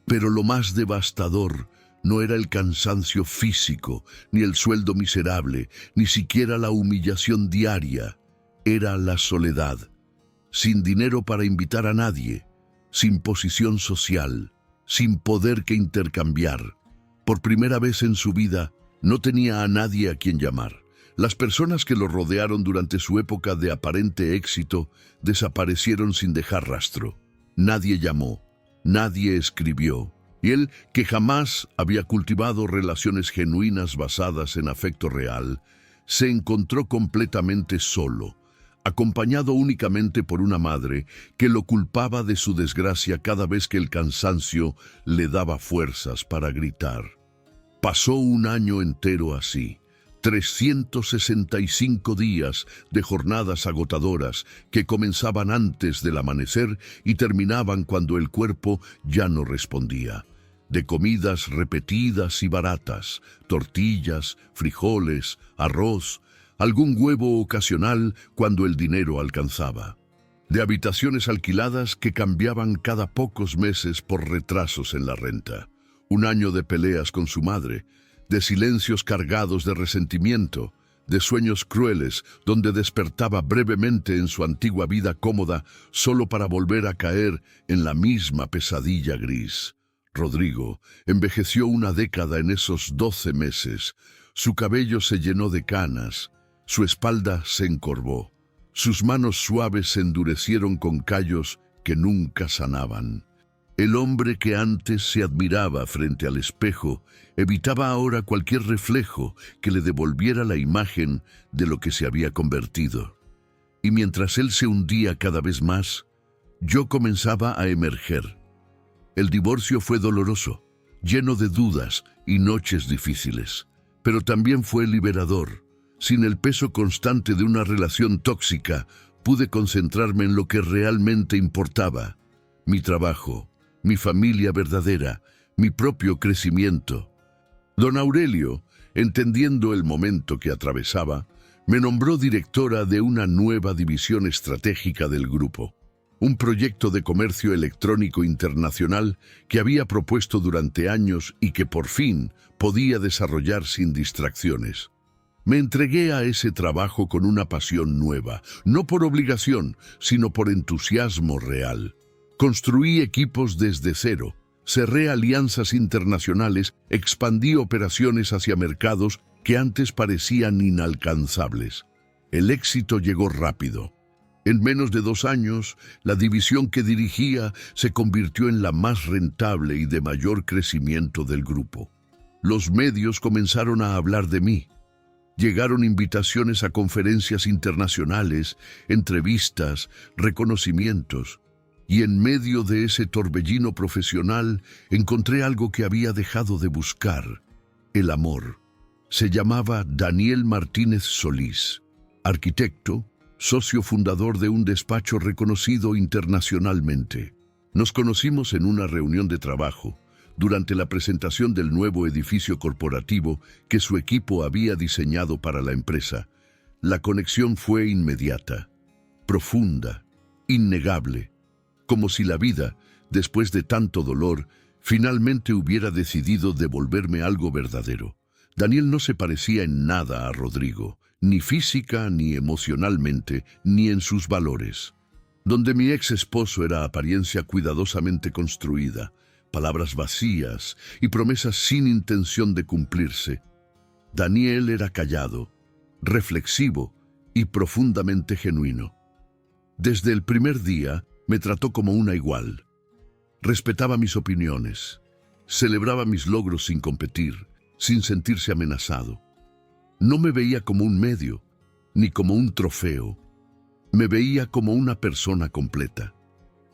Pero lo más devastador no era el cansancio físico, ni el sueldo miserable, ni siquiera la humillación diaria. Era la soledad, sin dinero para invitar a nadie, sin posición social, sin poder que intercambiar. Por primera vez en su vida, no tenía a nadie a quien llamar. Las personas que lo rodearon durante su época de aparente éxito desaparecieron sin dejar rastro. Nadie llamó, nadie escribió. Y él, que jamás había cultivado relaciones genuinas basadas en afecto real, se encontró completamente solo, acompañado únicamente por una madre que lo culpaba de su desgracia cada vez que el cansancio le daba fuerzas para gritar. Pasó un año entero así, 365 días de jornadas agotadoras que comenzaban antes del amanecer y terminaban cuando el cuerpo ya no respondía. De comidas repetidas y baratas, tortillas, frijoles, arroz, algún huevo ocasional cuando el dinero alcanzaba. De habitaciones alquiladas que cambiaban cada pocos meses por retrasos en la renta. Un año de peleas con su madre, de silencios cargados de resentimiento, de sueños crueles donde despertaba brevemente en su antigua vida cómoda solo para volver a caer en la misma pesadilla gris. Rodrigo envejeció una década en esos 12 meses. Su cabello se llenó de canas, su espalda se encorvó, sus manos suaves se endurecieron con callos que nunca sanaban. El hombre que antes se admiraba frente al espejo evitaba ahora cualquier reflejo que le devolviera la imagen de lo que se había convertido. Y mientras él se hundía cada vez más, yo comenzaba a emerger. El divorcio fue doloroso, lleno de dudas y noches difíciles, pero también fue liberador. Sin el peso constante de una relación tóxica, pude concentrarme en lo que realmente importaba: mi trabajo, mi familia verdadera, mi propio crecimiento. Don Aurelio, entendiendo el momento que atravesaba, me nombró directora de una nueva división estratégica del grupo, un proyecto de comercio electrónico internacional que había propuesto durante años y que por fin podía desarrollar sin distracciones. Me entregué a ese trabajo con una pasión nueva, no por obligación, sino por entusiasmo real. Construí equipos desde cero, cerré alianzas internacionales, expandí operaciones hacia mercados que antes parecían inalcanzables. El éxito llegó rápido. En menos de 2 años, la división que dirigía se convirtió en la más rentable y de mayor crecimiento del grupo. Los medios comenzaron a hablar de mí. Llegaron invitaciones a conferencias internacionales, entrevistas, reconocimientos. Y en medio de ese torbellino profesional encontré algo que había dejado de buscar: el amor. Se llamaba Daniel Martínez Solís, arquitecto, socio fundador de un despacho reconocido internacionalmente. Nos conocimos en una reunión de trabajo, durante la presentación del nuevo edificio corporativo que su equipo había diseñado para la empresa. La conexión fue inmediata, profunda, innegable, como si la vida, después de tanto dolor, finalmente hubiera decidido devolverme algo verdadero. Daniel no se parecía en nada a Rodrigo, ni física ni emocionalmente, ni en sus valores. Donde mi ex esposo era apariencia cuidadosamente construida, palabras vacías y promesas sin intención de cumplirse, Daniel era callado, reflexivo y profundamente genuino. Desde el primer día me trató como una igual. Respetaba mis opiniones, celebraba mis logros sin competir, sin sentirse amenazado. No me veía como un medio, ni como un trofeo. Me veía como una persona completa.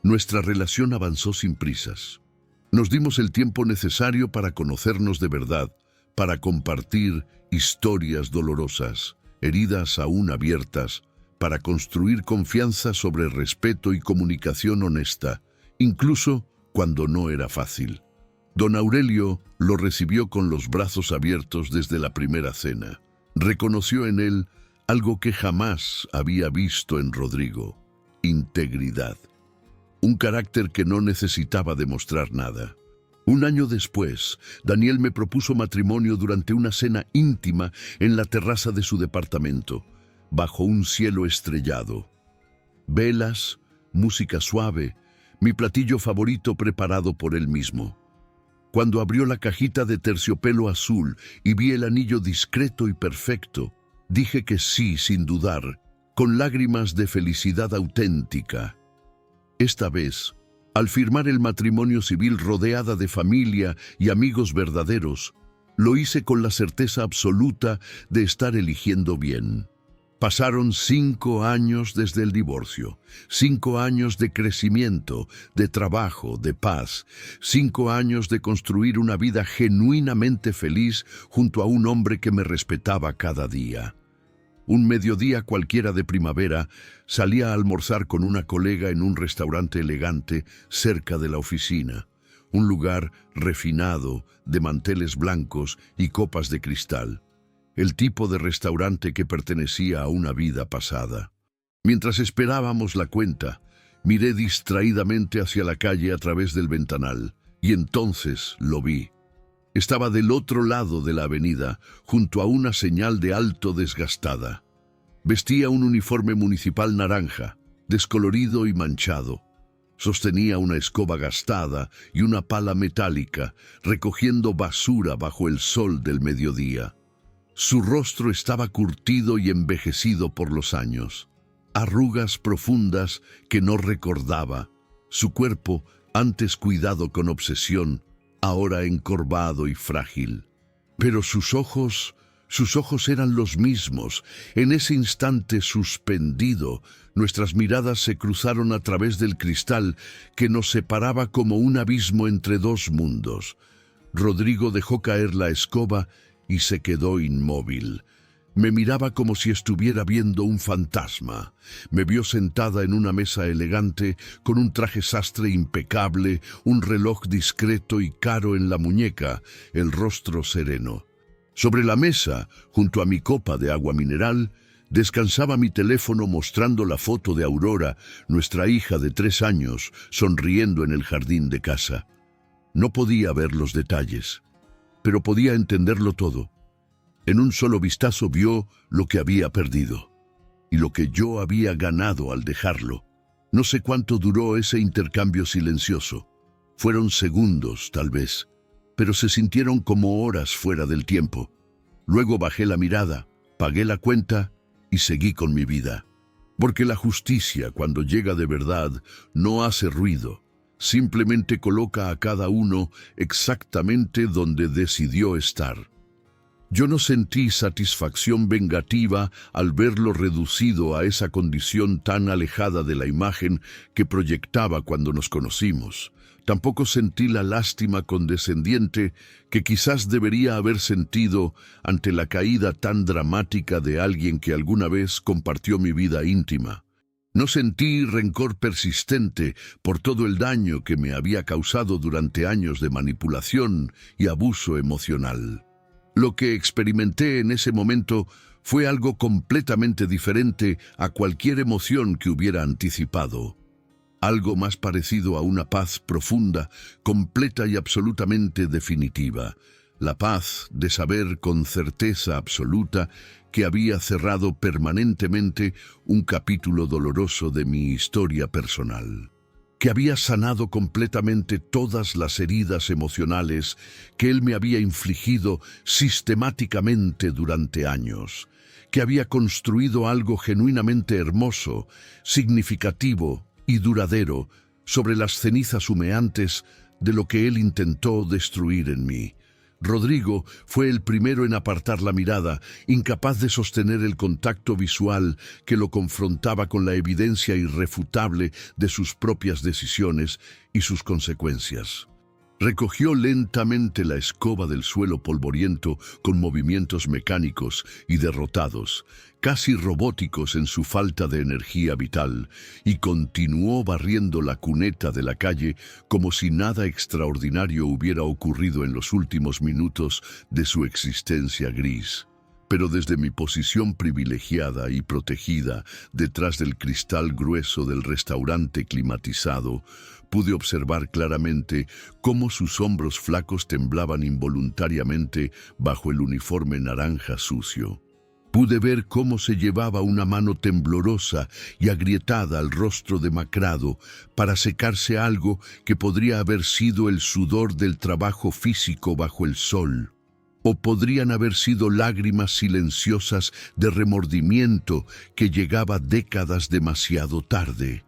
Nuestra relación avanzó sin prisas. Nos dimos el tiempo necesario para conocernos de verdad, para compartir historias dolorosas, heridas aún abiertas, para construir confianza sobre respeto y comunicación honesta, incluso cuando no era fácil. Don Aurelio lo recibió con los brazos abiertos desde la primera cena. Reconoció en él algo que jamás había visto en Rodrigo: integridad. Un carácter que no necesitaba demostrar nada. Un año después, Daniel me propuso matrimonio durante una cena íntima en la terraza de su departamento, bajo un cielo estrellado. Velas, música suave, mi platillo favorito preparado por él mismo. Cuando abrió la cajita de terciopelo azul y vi el anillo discreto y perfecto, dije que sí sin dudar, con lágrimas de felicidad auténtica. Esta vez, al firmar el matrimonio civil rodeada de familia y amigos verdaderos, lo hice con la certeza absoluta de estar eligiendo bien. Pasaron 5 años desde el divorcio, 5 años de crecimiento, de trabajo, de paz, 5 años de construir una vida genuinamente feliz junto a un hombre que me respetaba cada día. Un mediodía cualquiera de primavera, salí a almorzar con una colega en un restaurante elegante cerca de la oficina, un lugar refinado, de manteles blancos y copas de cristal. El tipo de restaurante que pertenecía a una vida pasada. Mientras esperábamos la cuenta, miré distraídamente hacia la calle a través del ventanal, y entonces lo vi. Estaba del otro lado de la avenida, junto a una señal de alto desgastada. Vestía un uniforme municipal naranja, descolorido y manchado. Sostenía una escoba gastada y una pala metálica, recogiendo basura bajo el sol del mediodía. Su rostro estaba curtido y envejecido por los años. Arrugas profundas que no recordaba. Su cuerpo, antes cuidado con obsesión, ahora encorvado y frágil. Pero sus ojos eran los mismos. En ese instante suspendido, nuestras miradas se cruzaron a través del cristal que nos separaba como un abismo entre dos mundos. Rodrigo dejó caer la escoba y se quedó inmóvil. Me miraba como si estuviera viendo un fantasma. Me vio sentada en una mesa elegante, con un traje sastre impecable, un reloj discreto y caro en la muñeca, el rostro sereno. Sobre la mesa, junto a mi copa de agua mineral, descansaba mi teléfono mostrando la foto de Aurora, nuestra hija de 3 años, sonriendo en el jardín de casa. No podía ver los detalles, pero podía entenderlo todo. En un solo vistazo vio lo que había perdido y lo que yo había ganado al dejarlo. No sé cuánto duró ese intercambio silencioso. Fueron segundos, tal vez, pero se sintieron como horas fuera del tiempo. Luego bajé la mirada, pagué la cuenta y seguí con mi vida. Porque la justicia, cuando llega de verdad, no hace ruido. Simplemente coloca a cada uno exactamente donde decidió estar. Yo no sentí satisfacción vengativa al verlo reducido a esa condición tan alejada de la imagen que proyectaba cuando nos conocimos. Tampoco sentí la lástima condescendiente que quizás debería haber sentido ante la caída tan dramática de alguien que alguna vez compartió mi vida íntima. No sentí rencor persistente por todo el daño que me había causado durante años de manipulación y abuso emocional. Lo que experimenté en ese momento fue algo completamente diferente a cualquier emoción que hubiera anticipado. Algo más parecido a una paz profunda, completa y absolutamente definitiva. La paz de saber con certeza absoluta que había cerrado permanentemente un capítulo doloroso de mi historia personal. Que había sanado completamente todas las heridas emocionales que él me había infligido sistemáticamente durante años. Que había construido algo genuinamente hermoso, significativo y duradero sobre las cenizas humeantes de lo que él intentó destruir en mí. Rodrigo fue el primero en apartar la mirada, incapaz de sostener el contacto visual que lo confrontaba con la evidencia irrefutable de sus propias decisiones y sus consecuencias. Recogió lentamente la escoba del suelo polvoriento con movimientos mecánicos y derrotados, casi robóticos en su falta de energía vital, y continuó barriendo la cuneta de la calle como si nada extraordinario hubiera ocurrido en los últimos minutos de su existencia gris. Pero desde mi posición privilegiada y protegida detrás del cristal grueso del restaurante climatizado, pude observar claramente cómo sus hombros flacos temblaban involuntariamente bajo el uniforme naranja sucio. Pude ver cómo se llevaba una mano temblorosa y agrietada al rostro demacrado para secarse algo que podría haber sido el sudor del trabajo físico bajo el sol. O podrían haber sido lágrimas silenciosas de remordimiento que llegaba décadas demasiado tarde.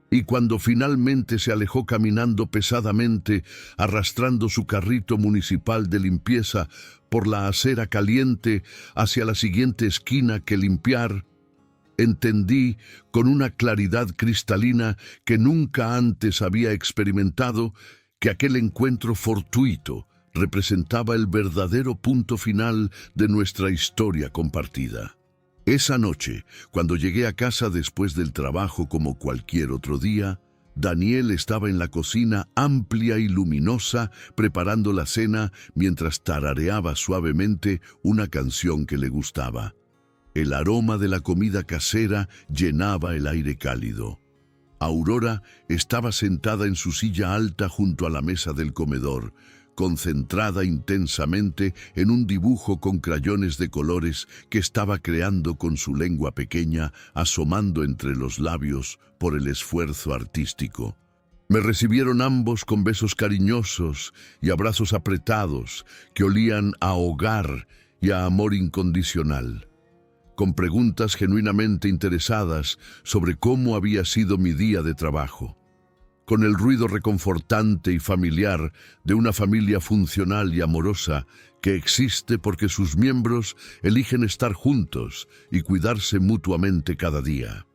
Y cuando finalmente se alejó caminando pesadamente, arrastrando su carrito municipal de limpieza por la acera caliente hacia la siguiente esquina que limpiar, entendí con una claridad cristalina que nunca antes había experimentado que aquel encuentro fortuito representaba el verdadero punto final de nuestra historia compartida. Esa noche, cuando llegué a casa después del trabajo como cualquier otro día, Daniel estaba en la cocina amplia y luminosa preparando la cena mientras tarareaba suavemente una canción que le gustaba. El aroma de la comida casera llenaba el aire cálido. Aurora estaba sentada en su silla alta junto a la mesa del comedor, concentrada intensamente en un dibujo con crayones de colores que estaba creando con su lengua pequeña, asomando entre los labios por el esfuerzo artístico. Me recibieron ambos con besos cariñosos y abrazos apretados que olían a hogar y a amor incondicional, con preguntas genuinamente interesadas sobre cómo había sido mi día de trabajo, con el ruido reconfortante y familiar de una familia funcional y amorosa que existe porque sus miembros eligen estar juntos y cuidarse mutuamente cada día.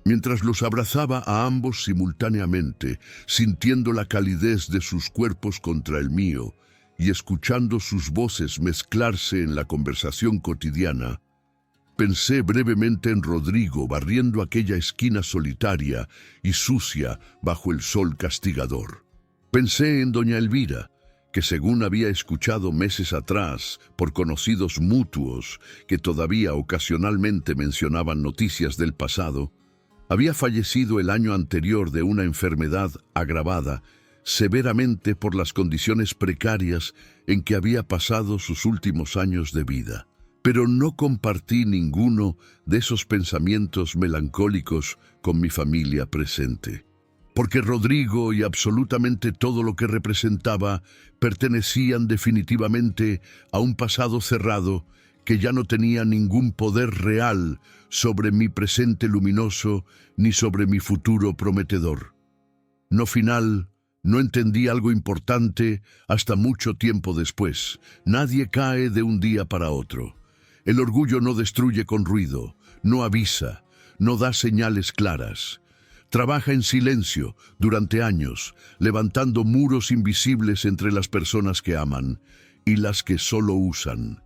Mientras los abrazaba a ambos simultáneamente, sintiendo la calidez de sus cuerpos contra el mío y escuchando sus voces mezclarse en la conversación cotidiana, pensé brevemente en Rodrigo barriendo aquella esquina solitaria y sucia bajo el sol castigador. Pensé en doña Elvira, que según había escuchado meses atrás por conocidos mutuos que todavía ocasionalmente mencionaban noticias del pasado, había fallecido el año anterior de una enfermedad agravada severamente por las condiciones precarias en que había pasado sus últimos años de vida. Pero no compartí ninguno de esos pensamientos melancólicos con mi familia presente, porque Rodrigo y absolutamente todo lo que representaba pertenecían definitivamente a un pasado cerrado que ya no tenía ningún poder real sobre mi presente luminoso ni sobre mi futuro prometedor. No entendí algo importante hasta mucho tiempo después. Nadie cae de un día para otro. El orgullo no destruye con ruido, no avisa, no da señales claras. Trabaja en silencio durante años, levantando muros invisibles entre las personas que aman y las que solo usan.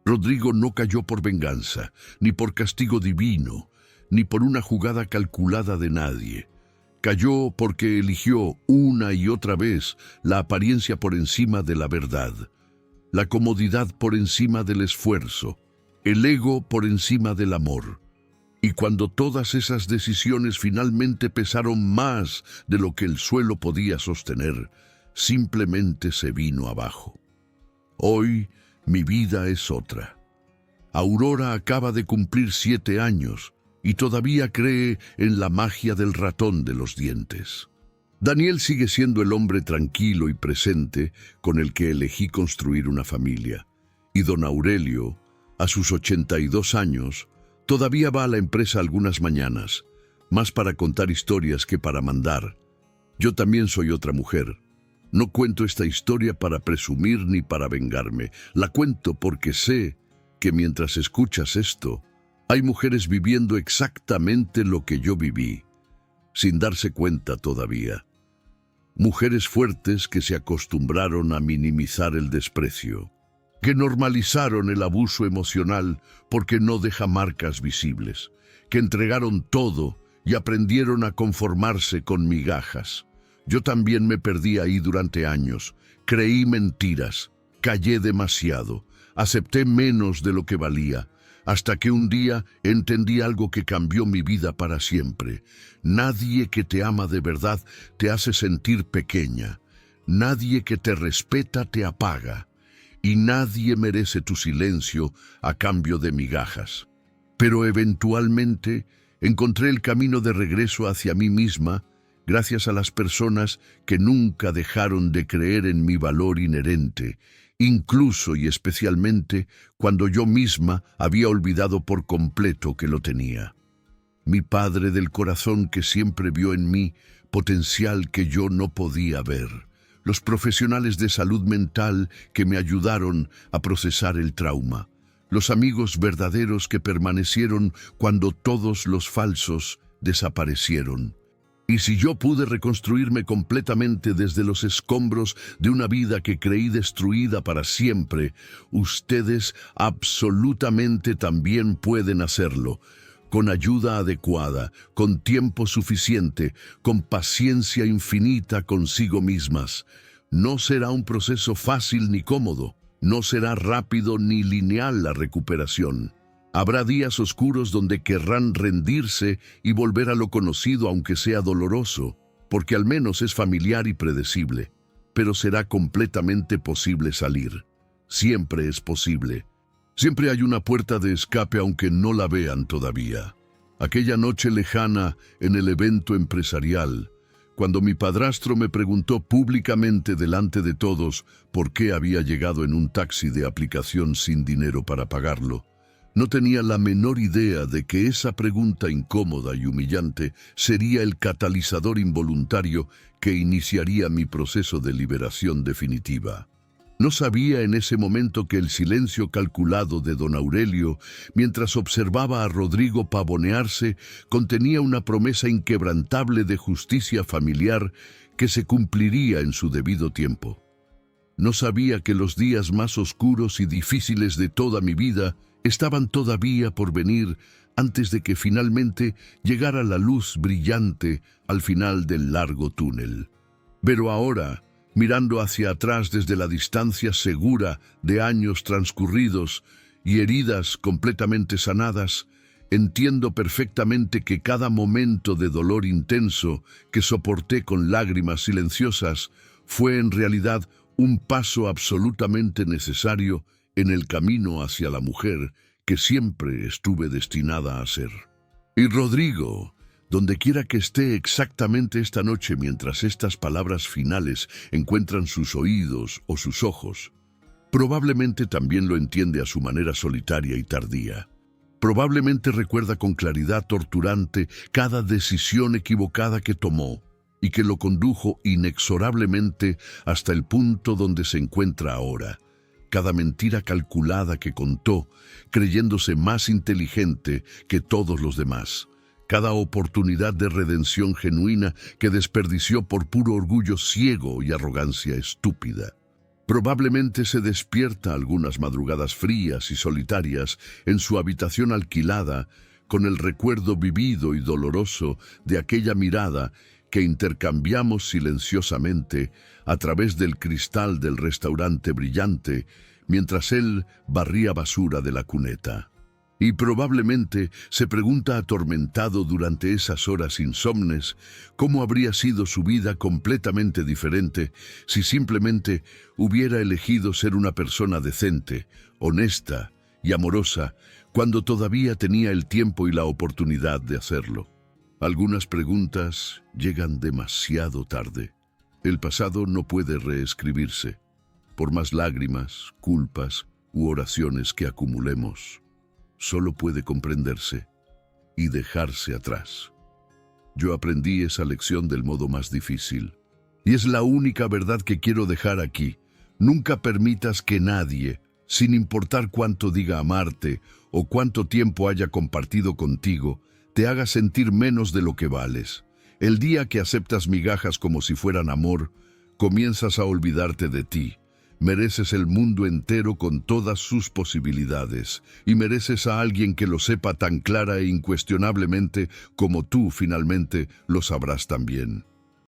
Rodrigo no cayó por venganza, ni por castigo divino, ni por una jugada calculada de nadie. Cayó porque eligió una y otra vez la apariencia por encima de la verdad, la comodidad por encima del esfuerzo, el ego por encima del amor. Y cuando todas esas decisiones finalmente pesaron más de lo que el suelo podía sostener, simplemente se vino abajo. Hoy mi vida es otra. Aurora acaba de cumplir 7 años y todavía cree en la magia del ratón de los dientes. Daniel sigue siendo el hombre tranquilo y presente con el que elegí construir una familia. Y don Aurelio, a sus 82 años, todavía va a la empresa algunas mañanas, más para contar historias que para mandar. Yo también soy otra mujer. No cuento esta historia para presumir ni para vengarme. La cuento porque sé que mientras escuchas esto, hay mujeres viviendo exactamente lo que yo viví, sin darse cuenta todavía. Mujeres fuertes que se acostumbraron a minimizar el desprecio, que normalizaron el abuso emocional porque no deja marcas visibles, que entregaron todo y aprendieron a conformarse con migajas. Yo también me perdí ahí durante años, creí mentiras, callé demasiado, acepté menos de lo que valía, hasta que un día entendí algo que cambió mi vida para siempre. Nadie que te ama de verdad te hace sentir pequeña, nadie que te respeta te apaga, y nadie merece tu silencio a cambio de migajas. Pero eventualmente encontré el camino de regreso hacia mí misma, gracias a las personas que nunca dejaron de creer en mi valor inherente, incluso y especialmente cuando yo misma había olvidado por completo que lo tenía. Mi padre del corazón que siempre vio en mí potencial que yo no podía ver. Los profesionales de salud mental que me ayudaron a procesar el trauma. Los amigos verdaderos que permanecieron cuando todos los falsos desaparecieron. Y si yo pude reconstruirme completamente desde los escombros de una vida que creí destruida para siempre, ustedes absolutamente también pueden hacerlo, con ayuda adecuada, con tiempo suficiente, con paciencia infinita consigo mismas. No será un proceso fácil ni cómodo, no será rápido ni lineal la recuperación. Habrá días oscuros donde querrán rendirse y volver a lo conocido aunque sea doloroso, porque al menos es familiar y predecible, pero será completamente posible salir. Siempre es posible. Siempre hay una puerta de escape aunque no la vean todavía. Aquella noche lejana en el evento empresarial, cuando mi padrastro me preguntó públicamente delante de todos por qué había llegado en un taxi de aplicación sin dinero para pagarlo, no tenía la menor idea de que esa pregunta incómoda y humillante sería el catalizador involuntario que iniciaría mi proceso de liberación definitiva. No sabía en ese momento que el silencio calculado de don Aurelio, mientras observaba a Rodrigo pavonearse, contenía una promesa inquebrantable de justicia familiar que se cumpliría en su debido tiempo. No sabía que los días más oscuros y difíciles de toda mi vida estaban todavía por venir antes de que finalmente llegara la luz brillante al final del largo túnel. Pero ahora, mirando hacia atrás desde la distancia segura de años transcurridos y heridas completamente sanadas, entiendo perfectamente que cada momento de dolor intenso que soporté con lágrimas silenciosas fue en realidad un paso absolutamente necesario en el camino hacia la mujer que siempre estuve destinada a ser. Y Rodrigo, donde quiera que esté exactamente esta noche mientras estas palabras finales encuentran sus oídos o sus ojos, probablemente también lo entiende a su manera solitaria y tardía. Probablemente recuerda con claridad torturante cada decisión equivocada que tomó y que lo condujo inexorablemente hasta el punto donde se encuentra ahora. Cada mentira calculada que contó, creyéndose más inteligente que todos los demás. Cada oportunidad de redención genuina que desperdició por puro orgullo ciego y arrogancia estúpida. Probablemente se despierta algunas madrugadas frías y solitarias en su habitación alquilada con el recuerdo vivido y doloroso de aquella mirada que intercambiamos silenciosamente a través del cristal del restaurante brillante mientras él barría basura de la cuneta. Y probablemente se pregunta atormentado durante esas horas insomnes cómo habría sido su vida completamente diferente si simplemente hubiera elegido ser una persona decente, honesta y amorosa cuando todavía tenía el tiempo y la oportunidad de hacerlo. Algunas preguntas llegan demasiado tarde. El pasado no puede reescribirse, por más lágrimas, culpas u oraciones que acumulemos. Solo puede comprenderse y dejarse atrás. Yo aprendí esa lección del modo más difícil. Y es la única verdad que quiero dejar aquí. Nunca permitas que nadie, sin importar cuánto diga amarte o cuánto tiempo haya compartido contigo, te haga sentir menos de lo que vales. El día que aceptas migajas como si fueran amor, comienzas a olvidarte de ti. Mereces el mundo entero con todas sus posibilidades, y mereces a alguien que lo sepa tan clara e incuestionablemente como tú finalmente lo sabrás también.